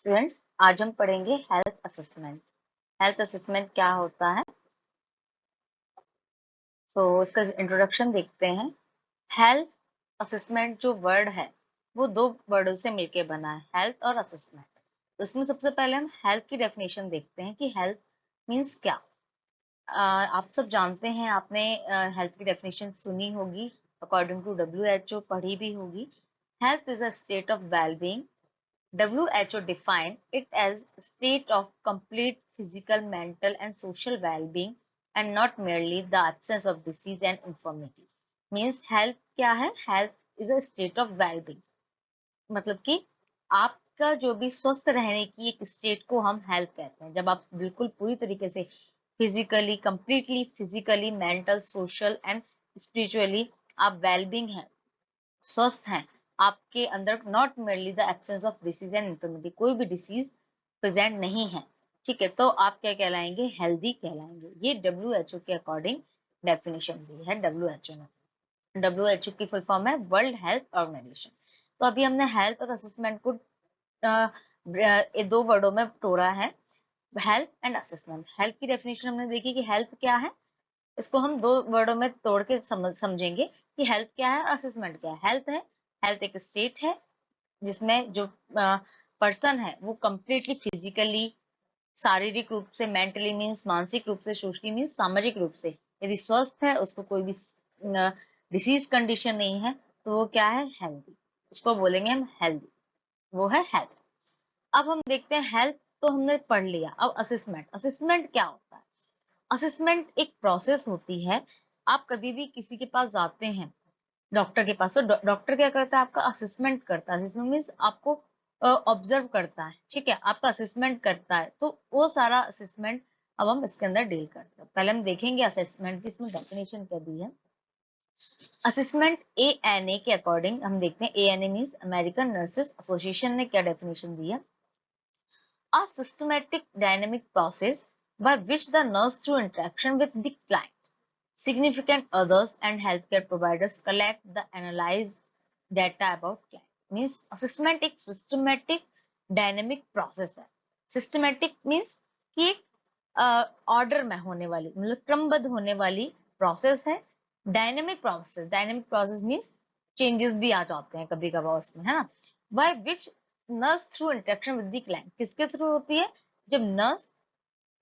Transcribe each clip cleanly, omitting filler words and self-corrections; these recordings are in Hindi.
स्टूडेंट्स, आज हम पढ़ेंगे हेल्थ असेसमेंट। हेल्थ असेसमेंट क्या होता है? इसका इंट्रोडक्शन देखते हैं। हेल्थ असेसमेंट जो वर्ड है वो दो वर्डों से मिलके बना है, हेल्थ और असेसमेंट। तो इसमें सबसे पहले हम हेल्थ की डेफिनेशन देखते हैं कि हेल्थ मीन्स क्या। आप सब जानते हैं, आपने हेल्थ की डेफिनेशन सुनी होगी, अकॉर्डिंग टू WHO पढ़ी भी होगी। Health is a state of wellbeing. WHO defined it as a state of complete physical, mental and social well-being and not merely the absence of disease and infirmity. Means health क्या है? Health is a state of well-being. मतलब कि आपका जो भी स्वस्थ रहने की एक स्टेट को हम हेल्थ कहते हैं। जब आप बिल्कुल पूरी तरीके से physically, completely physically, mental, social and spiritually आप वेलबींग हैं, स्वस्थ हैं, आपके अंदर not merely the absence of disease and infirmity, कोई भी डिसीज प्रेजेंट नहीं है, ठीक है, तो आप क्या कहलाएंगे? हेल्दी कहलाएंगे। ये WHO के अकॉर्डिंग डेफिनेशन दी है WHO ने। WHO की फुल फॉर्म है वर्ल्ड हेल्थ ऑर्गेनाइजेशन। तो अभी हमने हेल्थ और असेसमेंट को दो वर्डों में तोड़ा है, हेल्थ एंड असेसमेंट। हेल्थ की डेफिनेशन हमने देखी कि हेल्थ क्या है, इसको हम दो वर्डों में तोड़ के समझेंगे कि हेल्थ क्या है और असेसमेंट क्या है। हेल्थ है, हेल्थ एक स्टेट है जिसमें जो पर्सन है वो कंप्लीटली फिजिकली, शारीरिक रूप से, मेंटली मीन्स मानसिक रूप से, सोशली मीन्स सामाजिक रूप से यदि स्वस्थ है, उसको कोई भी डिसीज कंडीशन नहीं है, तो वो क्या है? हेल्दी। उसको बोलेंगे हम हेल्दी, वो है हेल्थ। अब हम देखते हैं हेल्थ तो हमने पढ़ लिया, अब असेसमेंट। असेसमेंट क्या होता है? असेसमेंट एक प्रोसेस होती है। आप कभी भी किसी के पास जाते हैं, डॉक्टर के पास, तो डॉक्टर क्या करता है? आपका असेसमेंट करता है। असेसमेंट मीन्स आपको ऑब्जर्व करता है, ठीक है, आपका असेसमेंट करता है। तो वो सारा असेसमेंट अब हम इसके अंदर डील करते हैं। पहले हम देखेंगे असेसमेंट की इसमें डेफिनेशन क्या दी है। असेसमेंट ANA के अकॉर्डिंग हम देखते हैं, ANA means American nurses association ने क्या डेफिनेशन दी है। A systematic dynamic process by which the nurse, through interaction with the client, significant others and healthcare providers, collect the analyze data about client. Means assessment एक systematic dynamic process है। Systematic means कि एक ऑर्डर में होने वाली, मतलब क्रमबद्ध होने वाली प्रोसेस है। Dynamic process, dynamic process means changes भी आ जाते हैं कभी कभार उसमें, है ना। By which nurse, through interaction with the client. किसके थ्रू होती है? जब नर्स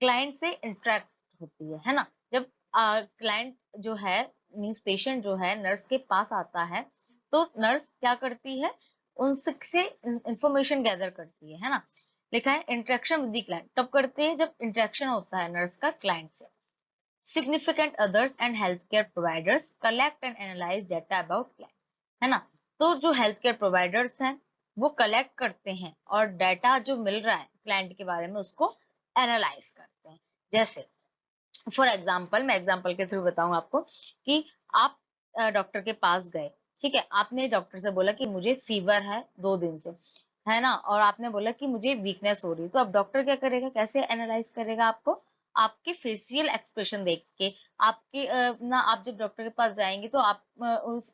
क्लाइंट से इंटरेक्ट होती है ना। जब क्लाइंट जो है मींस पेशेंट जो है नर्स के पास आता है, तो नर्स क्या करती है? उनसे इंफॉर्मेशन गैदर करती है ना। लिखा है इंटरेक्शन विद द क्लाइंट तब करते हैं जब इंटरेक्शन होता है नर्स का क्लाइंट से। Significant others and health care providers collect and analyse data about client, है ना। तो जो हेल्थ केयर प्रोवाइडर्स हैं वो कलेक्ट करते हैं और डाटा जो मिल रहा है क्लाइंट के बारे में उसको एनालाइज करते हैं। जैसे फॉर एग्जाम्पल, मैं एग्जाम्पल के थ्रू बताऊं आपको कि आप डॉक्टर के पास गए, ठीक है, आपने डॉक्टर से बोला कि मुझे फीवर है 2 दिन से, है ना, और आपने बोला कि मुझे वीकनेस हो रही है। तो अब डॉक्टर क्या करेगा, कैसे एनालाइज करेगा आपको? आपके फेशियल एक्सप्रेशन देख के। आपके ना, आप जब डॉक्टर के पास जाएंगे तो आप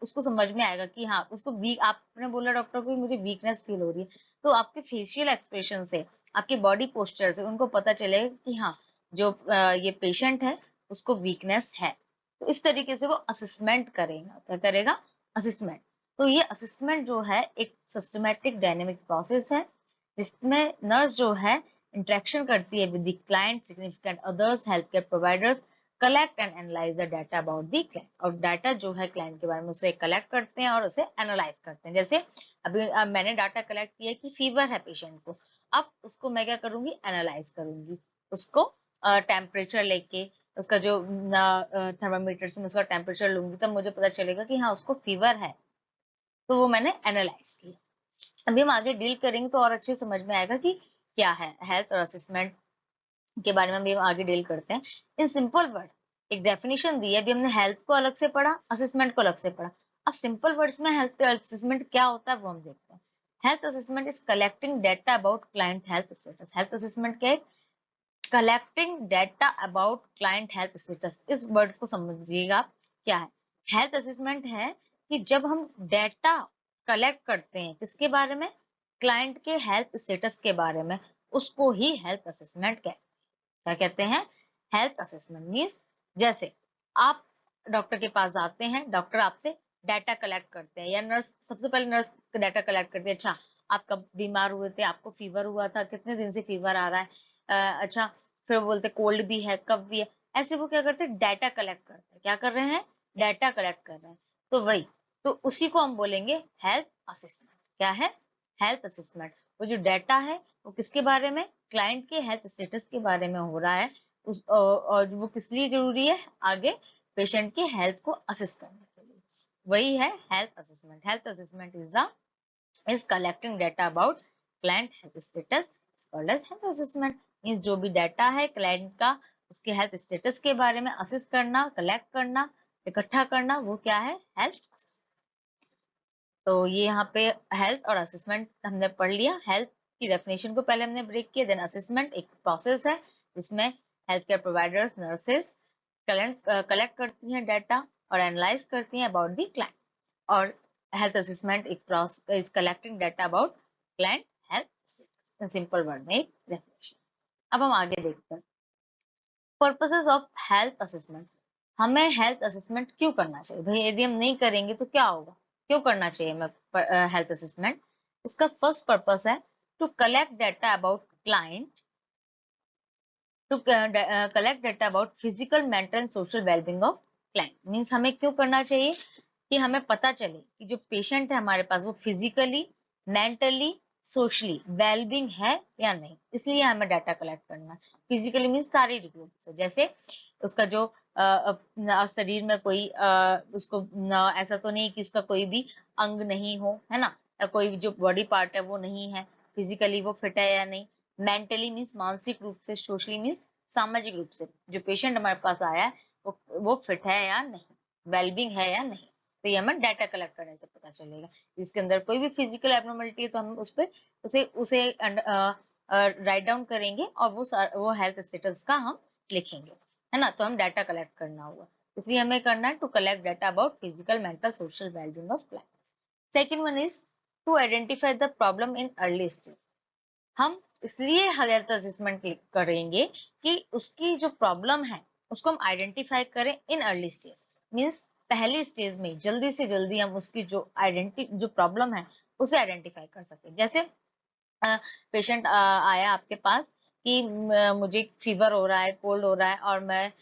उसको समझ में आएगा कि हाँ, उसको वीक, आपने बोला डॉक्टर को मुझे वीकनेस फील हो रही है, तो आपके फेशियल एक्सप्रेशन से, आपके बॉडी पोस्चर से उनको पता चलेगा कि हाँ, जो ये पेशेंट है उसको वीकनेस है। तो इस तरीके से वो असेसमेंट करेगा। क्या करेगा? असेसमेंट। तो ये असेसमेंट जो है एक सिस्टमैटिक डायनेमिक प्रोसेस है जिसमें नर्स जो है इंटरेक्शन करती है with the client, significant others, health care providers, collect and analyse the data about the client. और डाटा जो है क्लाइंट के बारे में उसे कलेक्ट करते हैं और उसे एनालाइज करते हैं। जैसे अभी मैंने डाटा कलेक्ट किया कि फीवर है पेशेंट को, अब उसको मैं क्या करूंगी? एनालाइज करूंगी। उसको टेम्परेचर लेके, उसका जो थर्मामीटर से मैं उसका टेम्परेचर लूंगी, तब मुझे पता चलेगा कि हाँ, उसको फीवर है। तो वो मैंने एनालाइज किया। अभी हम आगे डील करेंगे तो और अच्छे समझ में आएगा कि क्या है हेल्थ और असेसमेंट के बारे में। भी हम आगे डील करते हैं। इन सिंपल वर्ड एक डेफिनेशन दी है। अभी हमने हेल्थ को अलग से पढ़ा, असेसमेंट को अलग से पढ़ा। अब सिंपल वर्ड्स में हेल्थ असेसमेंट क्या होता है वो हम देखते हैं। Health assessment is collecting data about client health status. Health assessment क्या है? Collecting data about client health status. इस वर्ड को समझिएगा क्या है। हेल्थ असेसमेंट है कि जब हम डाटा कलेक्ट करते हैं किसके बारे में? क्लाइंट के हेल्थ स्टेटस के बारे में, उसको ही हेल्थ असेसमेंट कहते हैं। क्या कहते हैं? हेल्थ असेसमेंट मीन्स जैसे आप डॉक्टर के पास जाते हैं, डॉक्टर आपसे डाटा कलेक्ट करते हैं, या नर्स, सबसे पहले नर्स डाटा कलेक्ट करती है। अच्छा, आप कब बीमार हुए थे, आपको फीवर हुआ था, कितने दिन से फीवर आ रहा है, अच्छा, फिर वो बोलते कोल्ड भी है, कब भी है। ऐसे वो क्या करते हैं? डाटा कलेक्ट करते हैं। क्या कर रहे हैं? डाटा कलेक्ट कर रहे हैं। तो वही, तो उसी को हम बोलेंगे हेल्थ असेसमेंट। क्या है? Health assessment. वो जो डाटा है वो किसके बारे में? क्लाइंट के हेल्थ स्टेटस के बारे में हो रहा है। और वो किस लिए जरूरी है? आगे पेशेंट के हेल्थ को असेस करने के लिए। वही है health assessment. Health assessment is collecting data about client health status is called as health assessment। Means जो भी डाटा है क्लाइंट का, उसके हेल्थ स्टेटस के बारे में असेस करना, कलेक्ट करना, इकट्ठा करना, वो क्या है? Health assessment. तो ये यहाँ पे हेल्थ और असेसमेंट हमने पढ़ लिया। हेल्थ की डेफिनेशन को पहले हमने ब्रेक किया, देन असेसमेंट एक प्रोसेस है जिसमें health care providers, nurses collect करती हैं डाटा और एनालाइज करती हैं अबाउट दी क्लाइंट। और हेल्थ असेसमेंट एक process is collecting data about client health status. Simple word में एक डेफिनेशन। अब हम आगे देखते हैं पर्पसेस ऑफ हेल्थ असेसमेंट। हमें हेल्थ असेसमेंट क्यों करना चाहिए भाई? यदि हम नहीं करेंगे तो क्या होगा? क्यों करना चाहिए हमें हेल्थ असेसमेंट? इसका फर्स्ट पर्पस है to collect data about client, to collect data about physical, mental and social wellbeing of client. Means हमें क्यों करना चाहिए? कि हमें पता चले कि जो पेशेंट है हमारे पास वो फिजिकली, मेंटली, सोशली वेलबींग है या नहीं, इसलिए हमें डाटा कलेक्ट करना है। फिजिकली मीन्स शारीरिक रूप से, जैसे उसका जो शरीर में कोई उसको ऐसा तो नहीं कि उसका कोई भी अंग नहीं हो, है ना, या कोई जो बॉडी पार्ट है वो नहीं है, फिजिकली वो फिट है या नहीं। मेंटली मीन्स मानसिक रूप से, सोशली मीन्स सामाजिक रूप से जो पेशेंट हमारे पास आया है वो फिट है या नहीं, वेलबींग है या नहीं। तो ये हमें डाटा कलेक्ट करने से पता चलेगा। इसके अंदर कोई भी फिजिकल एब्नॉर्मलिटी है तो हम उस पर उसे उसे राइट डाउन करेंगे और वो हेल्थ स्टेटस का हम लिखेंगे, है ना। तो हम डाटा कलेक्ट करना होगा, इसलिए हमें करना है to collect data about physical, mental, social wellbeing of client. Second one is to identify the problem in early stage. हम इसलिए हेल्थ असेसमेंट करेंगे कि उसकी जो प्रॉब्लम है उसको हम आइडेंटिफाई करें इन अर्ली स्टेज। मीन्स पहली स्टेज में जल्दी से जल्दी हम उसकी जो प्रॉब्लम है उसे आइडेंटिफाई कर सके। जैसे पेशेंट आया आपके पास कि मुझे फीवर हो रहा है, कोल्ड हो रहा है, और मैं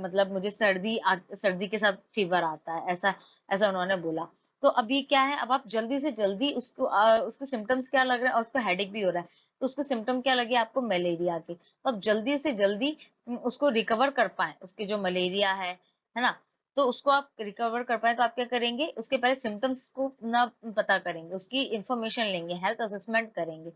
मतलब मुझे सर्दी के साथ फीवर आता है, ऐसा ऐसा उन्होंने बोला। तो अभी क्या है, अब आप जल्दी से जल्दी उसको उसके सिम्टम्स क्या लग रहे हैं, और उसको हेडेक भी हो रहा है, तो उसके सिम्टम क्या लगे आपको? मलेरिया के। तो अब जल्दी से जल्दी उसको रिकवर कर पाए, उसके जो मलेरिया है ना, तो उसको आप रिकवर कर पाए तो आप क्या करेंगे? उसके पहले सिम्टम्स को ना पता करेंगे, उसकी इंफॉर्मेशन लेंगे, हेल्थ असेसमेंट करेंगे,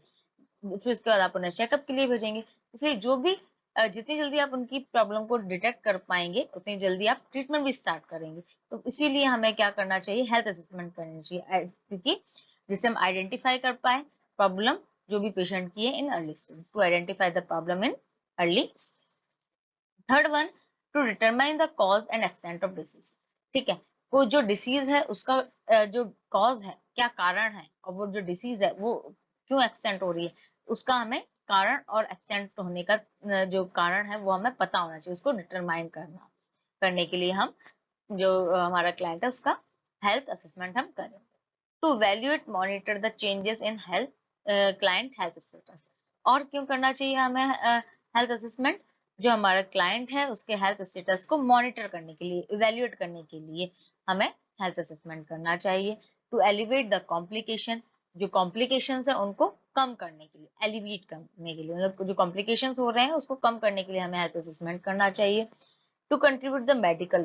फिर उसके बाद आप उन्हें चेकअप के लिए भेजेंगे। इसलिए जो भी जितनी जल्दी आप उनकी प्रॉब्लम को डिटेक्ट कर पाएंगे उतनी जल्दी आप ट्रीटमेंट भी स्टार्ट करेंगे। तो इसीलिए हमें क्या करना चाहिए? हेल्थ असेसमेंट करनी चाहिए, क्योंकि जिससे हम आइडेंटिफाई कर पाए प्रॉब्लम जो भी पेशेंट की है in early stage, to identify the problem in early stage. Third one, to determine the cause and extent of disease. ठीक है, कोई जो डिसीज है उसका जो कॉज है, क्या कारण है, और वो जो डिसीज है वो क्यों एक्सटेंट हो रही है, उसका हमें कारण और एक्सटेंट होने का जो कारण है वो हमें पता होना चाहिए। उसको डिटरमाइन करने के लिए हम जो हमारा क्लाइंट है उसका हेल्थ असेसमेंट हम करेंगे। To evaluate monitor the changes in health client health status. और क्यों करना चाहिए हमें हेल्थ असेसमेंट? जो हमारा क्लाइंट है उसके हेल्थ स्टेटस को मॉनिटर करने के लिए, इवेल्युएट करने के लिए हमें हेल्थ असेसमेंट करना चाहिए। टू एलिवेट द कॉम्प्लिकेशन, जो कॉम्प्लिकेशंस है उनको कम करने के लिए, एलिवेट करने के लिए, मतलब जो कॉम्प्लिकेशंस हो रहे हैं उसको कम करने के लिए हमें हेल्थ असेसमेंट करना चाहिए। To contribute the medical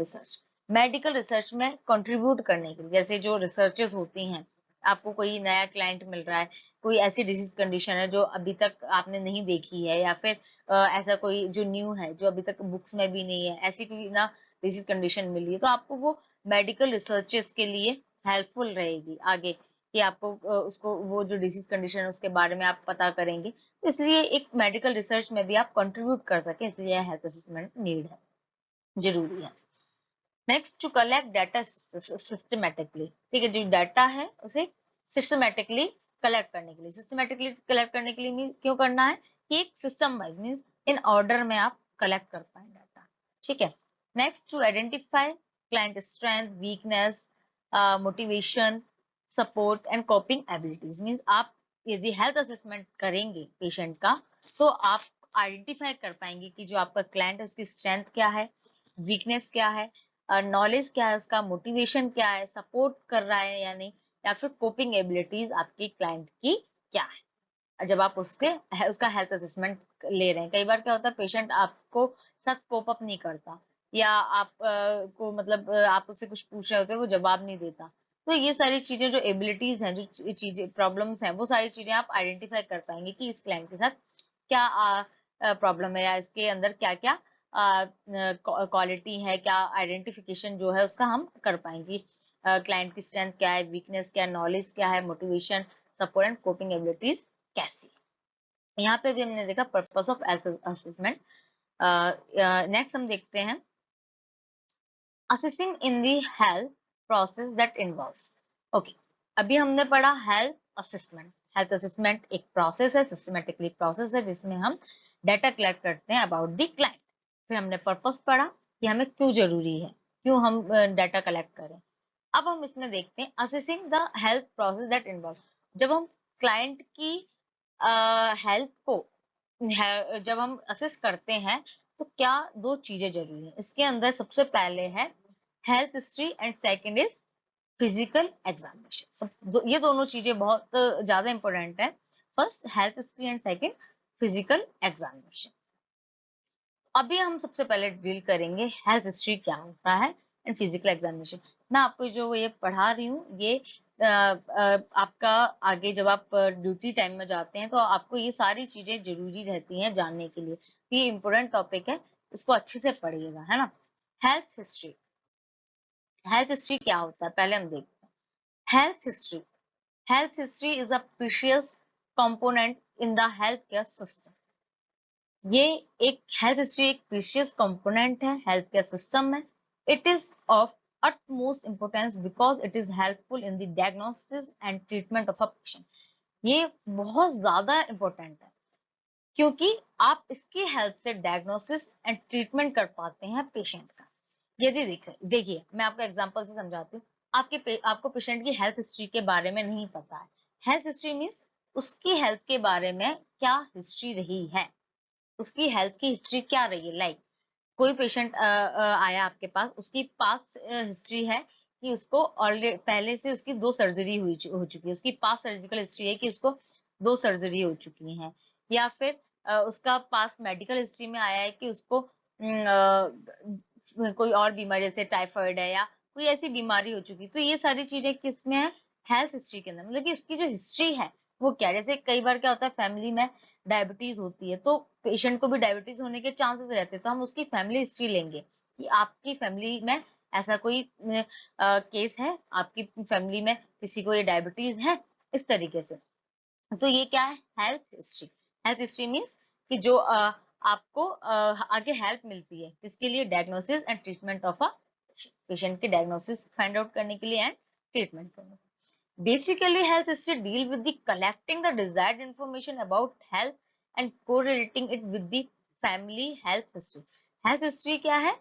research में कंट्रीब्यूट करने के लिए, जैसे जो रिसर्चेस होती हैं, आपको कोई नया क्लाइंट मिल रहा है, कोई ऐसी डिजीज कंडीशन है जो अभी तक आपने नहीं देखी है, या फिर ऐसा कोई जो न्यू है जो अभी तक बुक्स में भी नहीं है, ऐसी कोई ना डिजीज कंडीशन मिली है, तो आपको वो मेडिकल रिसर्चेस के लिए हेल्पफुल रहेगी आगे, कि आपको उसको वो जो डिजीज कंडीशन है उसके बारे में आप पता करेंगे। तो इसलिए एक मेडिकल रिसर्च में भी आप कंट्रीब्यूट कर सके, इसलिए हेल्थ असेसमेंट नीड है, जरूरी है। Next, to collect data systematically. ठीक है, जो डाटा है उसे सिस्टमेटिकली कलेक्ट करने के लिए, सिस्टमेटिकली कलेक्ट करने के लिए क्यों करना है कि एक system wise means in order में आप कलेक्ट कर पाए डाटा, ठीक है। Next, to identify client strength, weakness, motivation, support and coping abilities. Means आप यदि हेल्थ असेसमेंट करेंगे पेशेंट का तो आप आइडेंटिफाई कर पाएंगे कि जो आपका क्लाइंट है उसकी स्ट्रेंथ क्या है, वीकनेस क्या है, नॉलेज क्या है उसका, मोटिवेशन क्या है, सपोर्ट कर रहा है या नहीं, या फिर कोपिंग एबिलिटीज आपके क्लाइंट की क्या है जब आप उसका हेल्थ असेसमेंट ले रहे हैं। कई बार क्या होता है पेशेंट आपको साथ कोप अप नहीं करता, या आप को मतलब आप उससे कुछ पूछ रहे होते हैं वो जवाब नहीं देता। तो ये सारी चीजें जो एबिलिटीज हैं, जो चीजें प्रॉब्लम्स हैं, वो सारी चीजें आप आइडेंटिफाई कर पाएंगे कि इस क्लाइंट के साथ क्या प्रॉब्लम है या इसके अंदर क्या क्या क्वालिटी है, क्या आइडेंटिफिकेशन जो है उसका हम कर पाएंगे। क्लाइंट की स्ट्रेंथ क्या है, वीकनेस क्या है, नॉलेज क्या है, motivation, support and coping abilities कैसी। यहाँ पे भी हमने देखा पर्पस ऑफ असेसमेंट। नेक्स्ट हम देखते हैं assessing in the health process that involves. Okay, अभी हमने पढ़ा हेल्थ असेसमेंट। हेल्थ असेसमेंट एक प्रोसेस है, सिस्टमेटिकली प्रोसेस है जिसमें हम डाटा कलेक्ट करते हैं अबाउट द क्लाइंट। फिर हमने पर्पस पढ़ा कि हमें क्यों जरूरी है, क्यों हम डाटा कलेक्ट करें। अब हम इसमें देखते हैं assessing the health process that involve. जब हम क्लाइंट की हेल्थ को जब हम असेस करते हैं तो क्या दो चीजें जरूरी है इसके अंदर। सबसे पहले है health history and second is physical examination. ये दोनों चीजें बहुत ज्यादा इंपॉर्टेंट है। First health history and second physical examination. अभी हम सबसे पहले डील करेंगे हेल्थ हिस्ट्री क्या होता है एंड फिजिकल एग्जामिनेशन। मैं आपको जो ये पढ़ा रही हूँ ये आपका आगे जब आप ड्यूटी टाइम में जाते हैं तो आपको ये सारी चीजें जरूरी रहती हैं जानने के लिए। ये इम्पोर्टेंट टॉपिक है, इसको अच्छे से पढ़िएगा, है ना। हेल्थ हिस्ट्री, हेल्थ हिस्ट्री क्या होता है पहले हम देखते हैं। Health history is a precious component in the health care system. ये एक हेल्थ हिस्ट्री एक प्रीशियस कंपोनेंट है हेल्थ केयर सिस्टम में। It is of utmost importance because it is helpful in the diagnosis and treatment of a patient। ये बहुत ज्यादा इंपॉर्टेंट है क्योंकि आप इसकी हेल्प से डायग्नोसिस एंड ट्रीटमेंट कर पाते हैं पेशेंट का। यदि देखिए मैं आपको एग्जांपल से समझाती हूँ। आपको पेशेंट की हेल्थ हिस्ट्री के बारे में नहीं पता है। हेल्थ हिस्ट्री मीन्स उसकी हेल्थ के बारे में क्या हिस्ट्री रही है, उसकी हेल्थ की हिस्ट्री क्या रही है। लाइक कोई पेशेंट आया आपके पास, उसकी पास हिस्ट्री है कि उसको ऑलरेडी पहले से उसकी 2 सर्जरी हो चुकी है, उसकी पास सर्जिकल हिस्ट्री है कि उसको 2 सर्जरी हो चुकी हैं, या फिर उसका पास मेडिकल हिस्ट्री में आया है कि उसको कोई और बीमारी जैसे टाइफाइड है या कोई ऐसी बीमारी हो चुकी। तो ये सारी चीजें किसमें है, हेल्थ हिस्ट्री के अंदर। मतलब कि उसकी जो हिस्ट्री है वो क्या, जैसे कई बार क्या होता है फैमिली में डायबिटीज होती है तो पेशेंट को भी डायबिटीज होने के चांसेस रहते हैं, तो हम उसकी फैमिली हिस्ट्री लेंगे कि आपकी फैमिली में ऐसा कोई केस है, आपकी फैमिली में किसी को ये डायबिटीज है, इस तरीके से। तो ये क्या है, health history. Health history means कि जो आपको आगे हेल्प मिलती है किसके लिए, diagnosis and treatment of a patient की डायग्नोसिस फाइंड आउट करने के लिए एंड ट्रीटमेंट करने के लिए। Basically, health history deal with the collecting the desired information about health and correlating it with the family health history। Health history क्या है?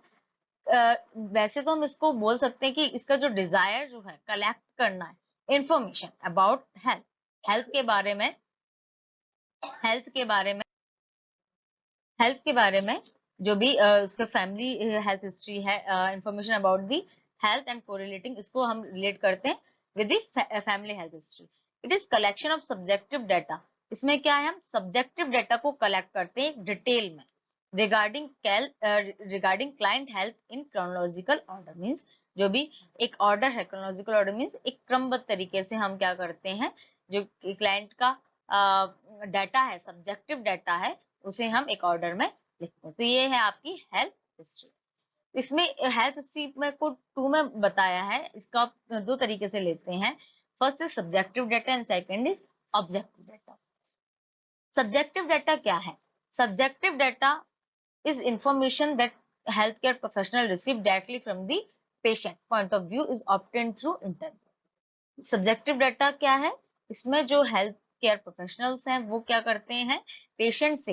वैसे तो हम इसको बोल सकते हैं कि इसका जो डिजायर जो है कलेक्ट करना है इंफॉर्मेशन अबाउट हेल्थ, हेल्थ के बारे में, हेल्थ के बारे में, हेल्थ के बारे में जो भी उसका फैमिली हेल्थ हिस्ट्री है, information about the health and correlating, इसको हम रिलेट करते हैं with the family health history. It is collection of subjective data. इसमें क्या है, हम सब्जेक्टिव डाटा को कलेक्ट करते हैं डिटेल में regarding client health in chronological order. Means जो भी एक ऑर्डर है, क्रोनोलॉजिकल ऑर्डर मीन्स एक क्रमबद्ध तरीके से हम क्या करते हैं, जो क्लाइंट का डाटा है, सब्जेक्टिव डाटा है, उसे हम एक ऑर्डर में लिखते हैं। तो ये है आपकी हेल्थ हिस्ट्री। इसमें हेल्थ हिस्ट्री में को 2 में बताया है, इसका 2 तरीके से लेते हैं। First is subjective data and second is objective data. Subjective data क्या है, subjective data is information that healthcare professional receive directly from the patient point of view is obtained through interview। Subjective data क्या है, इसमें जो हेल्थ केयर प्रोफेशनल्स हैं वो क्या करते हैं, पेशेंट से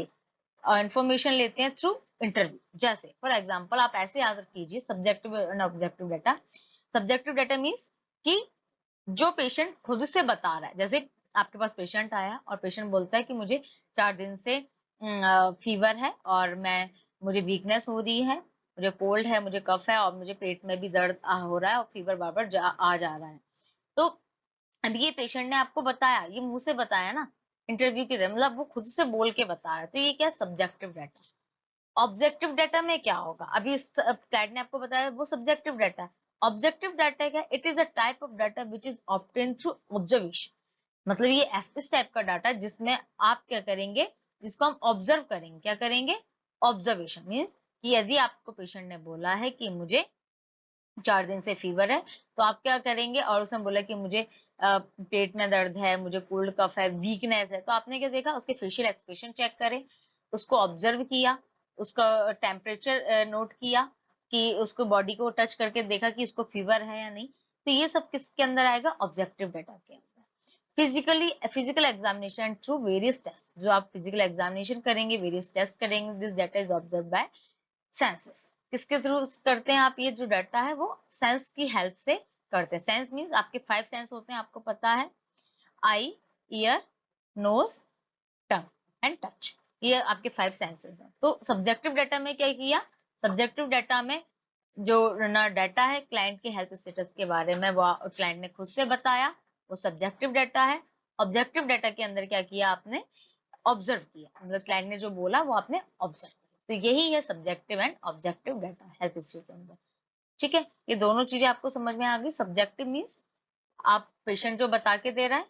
इंफॉर्मेशन लेते हैं थ्रू इंटरव्यू। जैसे फॉर एग्जांपल आप ऐसे याद कीजिए subjective and objective data. Subjective data means कि जो पेशेंट खुद से बता रहा है, जैसे आपके पास पेशेंट आया और पेशेंट बोलता है कि मुझे 4 दिन से फीवर है और मुझे वीकनेस हो रही है, मुझे कोल्ड है, मुझे कफ है और मुझे पेट में भी दर्द हो रहा है और फीवर बार बार आ जा रहा है। तो अब ये पेशेंट ने आपको बताया, ये मुंह से बताया ना, इंटरव्यू की तरह, मतलब वो खुद से बोल के बता रहा है, तो ये क्या सब्जेक्टिव डाटा। ऑब्जेक्टिव डाटा में क्या होगा, अभी क्लाइंट ने आपको बताया वो सब्जेक्टिव डाटा है। ऑब्जेक्टिव डाटा क्या, it is a type of data which is obtain through observation. मतलब ये इस टाइप का डाटा जिसमें आप क्या करेंगे, जिसको हम ऑब्जर्व करेंगे, क्या करेंगे, ऑब्जर्वेशन मीन्स कि यदि आपको पेशेंट ने बोला है कि मुझे 4 दिन से फीवर है, तो आप क्या करेंगे, और उसने बोला कि मुझे पेट में दर्द है, मुझे कोल्ड कफ है, वीकनेस है, तो आपने क्या देखा, उसके फेशियल एक्सप्रेशन चेक करे, उसको ऑब्जर्व किया, उसका टेम्परेचर नोट किया, कि उसको बॉडी को टच करके देखा कि उसको फीवर है या नहीं। तो ये सब किसके अंदर आएगा, ऑब्जेक्टिव डाटा के अंदर। Physical examination through various test, जो आप फिजिकल एग्जामिनेशन करेंगे, वेरियस टेस्ट करेंगे, this data is observe by senses. किसके थ्रू करते हैं आप, ये जो डाटा है वो सेंस की हेल्प से करते हैं। सेंस मींस आपके 5 सेंस होते हैं, आपको पता है, eye, ear, nose, tongue and touch, ये आपके 5 सेंसेस हैं। तो सब्जेक्टिव डाटा में क्या किया, सब्जेक्टिव डाटा में जो ना डाटा है क्लाइंट के हेल्थ स्टेटस के बारे में, वो क्लाइंट ने खुद से बताया, वो सब्जेक्टिव डाटा है। ऑब्जेक्टिव डाटा के अंदर क्या किया आपने, ऑब्जर्व किया, मतलब क्लाइंट ने जो बोला वो आपने ऑब्जर्व किया। तो यही है subjective and objective data health history के अंदर। ठीक है, ये दोनों चीजें आपको समझ में आ गई। सब्जेक्टिव मीन्स आप पेशेंट जो बता के दे रहा है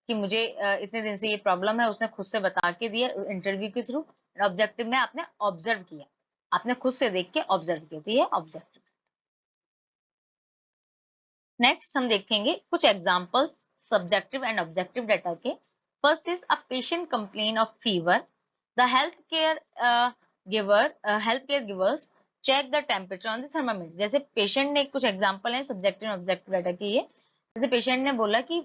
कि मुझे इतने दिन से ये प्रॉब्लम है, उसने खुद से बता के दिया इंटरव्यू के थ्रू। ऑब्जेक्टिव में आपने ऑब्जर्व किया, आपने खुद से देख के ऑब्जर्व किया, तो ये ऑब्जेक्टिव। नेक्स्ट हम देखेंगे कुछ examples subjective and objective data के। First is a patient complain of fever, the health care givers check the temperature on the thermometer. जैसे पेशेंट ने, कुछ एग्जांपल है सब्जेक्टिव एंड ऑब्जेक्टिव डाटा के ये। जैसे पेशेंट ने बोला कि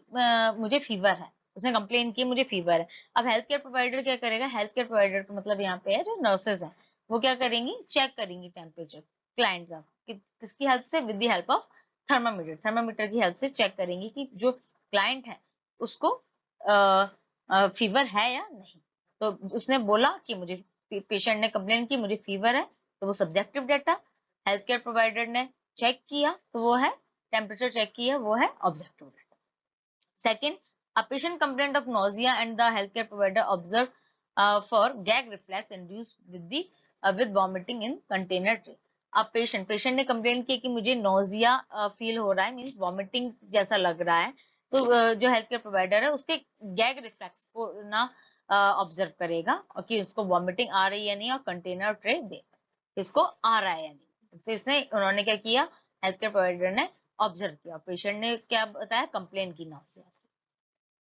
मुझे फीवर है, उसने कंप्लेन की मुझे फीवर है। अब हेल्थ केयर प्रोवाइडर क्या करेगा, हेल्थ केयर प्रोवाइडर का मतलब यहाँ पे है जो नर्सेज है, वो क्या करेंगी, चेक करेंगी टेम्परेचर क्लाइंट का, किसकी हेल्प से, with the help of thermometer. Thermometer की हेल्प से चेक करेंगे कि जो क्लाइंट है उसको फीवर है या नहीं। तो उसने बोला कि मुझे, पेशेंट ने कंप्लेन की मुझे फीवर है, तो वो subjective data. Health care provider ने चेक किया तो वो है टेम्परेचर चेक किया, वो है objective data. Second, a patient complained of nausea and the healthcare provider observed for gag reflex induced with vomiting in container tray। अब पेशेंट ने कंप्लेन की कि मुझे नोजिया फील हो रहा है, मींस वॉमिटिंग जैसा लग रहा है, तो जो हेल्थ केयर प्रोवाइडर है उसके गैग रिफ्लेक्स को ना ऑब्जर्व करेगा, और कि उसको वॉमिटिंग आ रही है नहीं, और कंटेनर ट्रे दे इसको आ रहा है या नहीं। तो इसने, उन्होंने क्या किया, हेल्थ केयर प्रोवाइडर ने ऑब्जर्व किया, पेशेंट ने क्या बताया, कंप्लेन की नोजिया।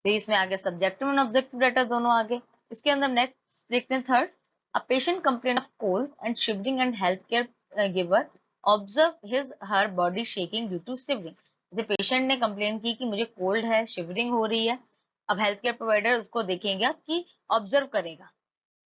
तो इसमें आगे सब्जेक्टिव एंड ऑब्जेक्टिव डाटा दोनों आगे। इसके अंदर नेक्स्ट देखते हैं third, a patient complain of cold and shivering and health care giver observe his her body shaking due to shivering. जैसे पेशेंट ने कंप्लेन की कि मुझे कोल्ड है, शिवरिंग हो रही है। अब हेल्थ केयर प्रोवाइडर उसको देखेगा कि ऑब्जर्व करेगा,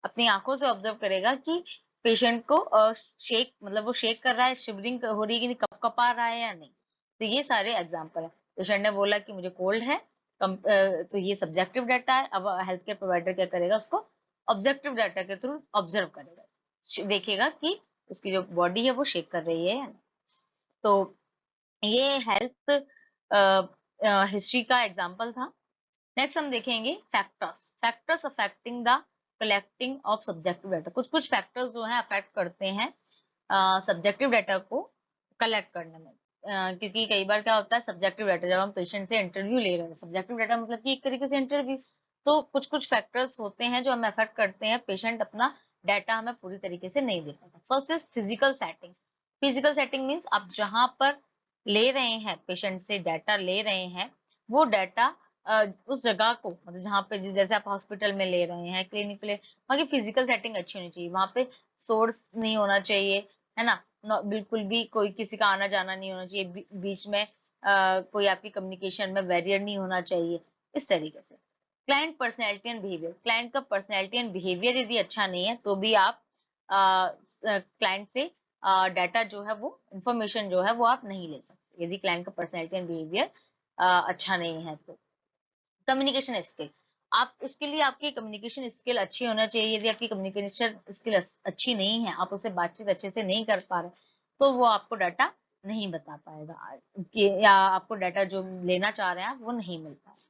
अपनी आंखों से ऑब्जर्व करेगा कि पेशेंट को शेक, मतलब वो शेक कर रहा है, शिवरिंग हो रही है कि कप कपा रहा है या नहीं। तो ये सारे एग्जांपल है। पेशेंट ने बोला कि मुझे कोल्ड है, तो ये सब्जेक्टिव डाटा है। अब हेल्थ केयर प्रोवाइडर क्या करेगा, उसको ऑब्जेक्टिव डाटा के थ्रू ऑब्जर्व करेगा, देखेगा कि उसकी जो बॉडी है वो शेक कर रही है या नहीं। तो ये हेल्थ हिस्ट्री का एग्जाम्पल था। नेक्स्ट हम देखेंगे factors affecting the collecting of subjective data. कुछ फैक्टर्स जो है अफेक्ट करते हैं सब्जेक्टिव डाटा को कलेक्ट करने में। क्योंकि कई बार क्या होता है, सब्जेक्टिव डाटा जब हम पेशेंट से इंटरव्यू ले रहे हैं, सब्जेक्टिव डाटा मतलब कि एक तरीके से इंटरव्यू, तो कुछ फैक्टर्स होते हैं जो हमें अफेक्ट करते हैं, पेशेंट अपना डाटा हमें पूरी तरीके से नहीं दे पाता। First is physical setting. Physical setting means आप जहां पर ले रहे हैं, पेशेंट से डाटा ले रहे हैं, वो डाटा उस जगह को, मतलब जहाँ पे, जैसे आप हॉस्पिटल में ले रहे हैं, क्लिनिक ले, वहाँ की फिजिकल सेटिंग अच्छी होनी चाहिए, वहाँ पे सोर्स नहीं होना चाहिए, है ना, बिल्कुल भी कोई किसी का आना जाना नहीं होना चाहिए, बीच में कोई आपकी कम्युनिकेशन में बैरियर नहीं होना चाहिए। इस तरीके से। Client personality and behaviour, client का पर्सनैलिटी एंड बिहेवियर यदि अच्छा नहीं है तो भी आप क्लाइंट से डाटा जो है वो इंफॉर्मेशन जो है वो आप नहीं ले सकते, यदि क्लाइंट का पर्सनैलिटी एंड बिहेवियर अच्छा नहीं है तो। कम्युनिकेशन स्किल, आप उसके लिए आपकी कम्युनिकेशन स्किल अच्छी होना चाहिए। यदि आपकी कम्युनिकेशन स्किल अच्छी नहीं है, आप उससे बातचीत अच्छे से नहीं कर पा रहे, तो वो आपको डाटा नहीं बता पाएगा कि या आपको डाटा जो लेना चाह रहे हैं आप वो नहीं मिल पाएगा।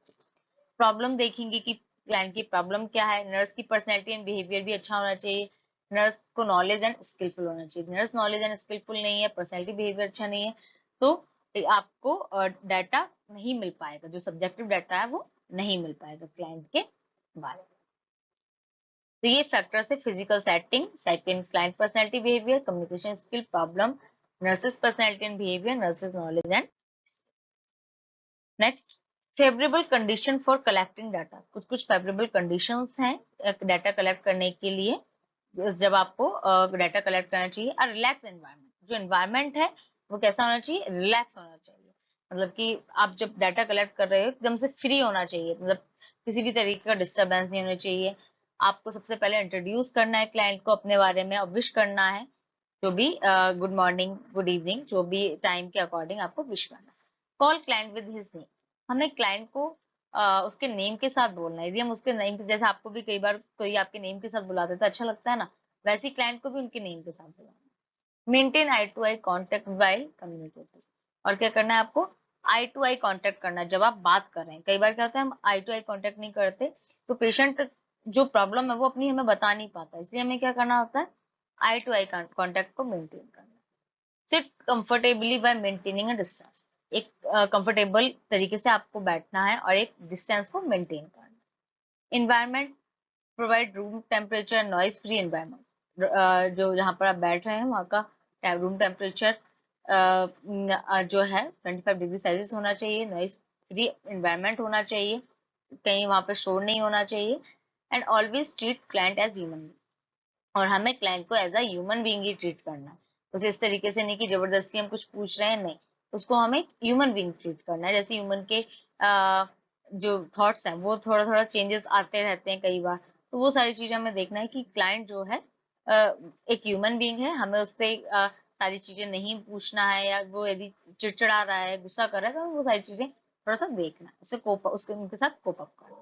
प्रॉब्लम देखेंगे कि क्लाइंट की प्रॉब्लम क्या है। नर्स की पर्सनैलिटी एंड बिहेवियर भी अच्छा होना चाहिए। नर्स को नॉलेज एंड स्किलफुल होना चाहिए। नर्स नॉलेज एंड स्किलफुल नहीं है, पर्सनैलिटी बिहेवियर अच्छा नहीं है, तो आपको डाटा नहीं मिल पाएगा, जो सब्जेक्टिव डाटा है वो नहीं मिल पाएगा क्लाइंट के बारे में। तो ये फैक्टर्स है physical setting, second client personality behaviour, communication skill, problem, nurses personality and behaviour, nurses knowledge and. Next, favourable condition for collecting data. कुछ कुछ फेवरेबल कंडीशंस हैं डाटा कलेक्ट करने के लिए। जब आपको डाटा कलेक्ट करना चाहिए, रिलैक्स एनवायरनमेंट, जो एनवायरनमेंट है वो कैसा होना चाहिए, रिलैक्स होना चाहिए। मतलब कि आप जब डाटा कलेक्ट कर रहे हो एकदम से फ्री होना चाहिए, मतलब किसी भी तरीके का डिस्टर्बेंस नहीं होना चाहिए। आपको सबसे पहले इंट्रोड्यूस करना है क्लाइंट को अपने बारे में और विश करना है, जो भी गुड मॉर्निंग, गुड इवनिंग, जो भी टाइम के अकॉर्डिंग आपको विश करना है। Call client with his name, हमें क्लाइंट को उसके नेम के साथ बोलना है। यदि हम उसके नेम, जैसे आपको भी कई बार कोई आपके नेम के साथ बुलाते तो अच्छा लगता है ना, वैसे ही क्लाइंट को भी उनके नेम के साथ बुलाना। Maintain eye to eye contact while communicating, और क्या करना है आपको, आई टू आई कॉन्टेक्ट करना है जब आप बात कर रहे हैं। कई बार क्या होता है हम आई टू आई कॉन्टेक्ट नहीं करते तो पेशेंट जो प्रॉब्लम है वो अपनी हमें बता नहीं पाता, इसलिए हमें क्या करना होता है, आई टू आई कॉन्टेक्ट को मेंटेन करना। Seat comfortably bye maintaining a distance, एक कंफर्टेबल तरीके से आपको बैठना है और एक डिस्टेंस को मेंटेन करना है। Environment, provide room temperature, noise free environment, जो जहाँ पर आप बैठ रहे हैं वहाँ का रूम टेम्परेचर जो है 25 डिग्री सेल्सियस होना चाहिए, नॉइज फ्री एनवायरनमेंट होना चाहिए, कहीं वहाँ पर शोर नहीं होना चाहिए। And always treat client as human, और हमें क्लाइंट को एज अ ह्यूमन बीइंग ही ट्रीट करना है। उसे इस तरीके से नहीं कि जबरदस्ती हम कुछ पूछ रहे हैं, नहीं, उसको हमें ह्यूमन बीइंग ट्रीट करना है। जैसे ह्यूमन के जो थॉट्स हैं वो थोड़ा थोड़ा चेंजेस आते रहते हैं कई बार, तो वो सारी चीजें हमें देखना है कि क्लाइंट जो है एक ह्यूमन बीइंग है, हमें उससे सारी चीजें नहीं पूछना है, या वो यदि चिड़चिड़ा रहा है, गुस्सा कर रहा है, तो वो सारी चीजें थोड़ा सा देखना है, उसे कोप उसके उनके साथ कोप अप करना।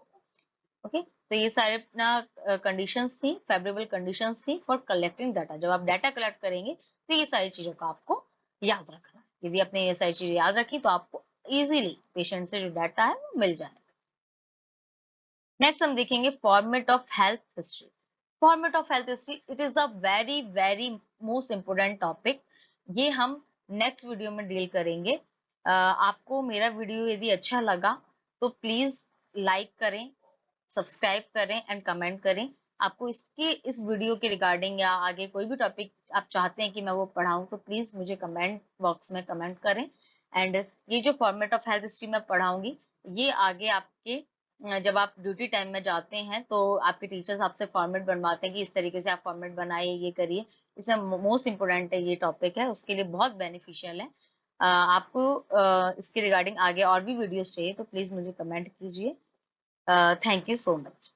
ओके, तो ये सारे अपना कंडीशंस थी, फेवरेबल कंडीशंस थी फॉर कलेक्टिंग डाटा। जब आप डाटा कलेक्ट करेंगे तो ये सारी चीजों का आपको याद रखना है। यदि आपने ये सारी चीजें याद रखी तो आपको इजीली पेशेंट से जो डाटा है वो मिल जाएगा। नेक्स्ट हम देखेंगे format of health history. Format of health history, it is a very very most important topic. ये हम नेक्स्ट वीडियो में डील करेंगे। आपको मेरा वीडियो यदि अच्छा लगा तो प्लीज लाइक करें, सब्सक्राइब करें एंड कमेंट करें। आपको इसके इस वीडियो के रिगार्डिंग या आगे कोई भी टॉपिक आप चाहते हैं कि मैं वो पढ़ाऊं तो प्लीज मुझे कमेंट बॉक्स में कमेंट करें। एंड ये जो फॉर्मेट ऑफ हेल्थ हिस्ट्री मैं पढ़ाऊंगी, ये आगे आपके जब आप ड्यूटी टाइम में जाते हैं तो आपके टीचर्स आपसे फॉर्मेट बनवाते हैं कि इस तरीके से आप फॉर्मेट बनाइए, ये करिए। इसमें मोस्ट इंपोर्टेंट है ये टॉपिक है, उसके लिए बहुत बेनिफिशियल है। आपको इसके रिगार्डिंग आगे और भी वीडियोस चाहिए तो प्लीज मुझे कमेंट कीजिए। Thank you so much.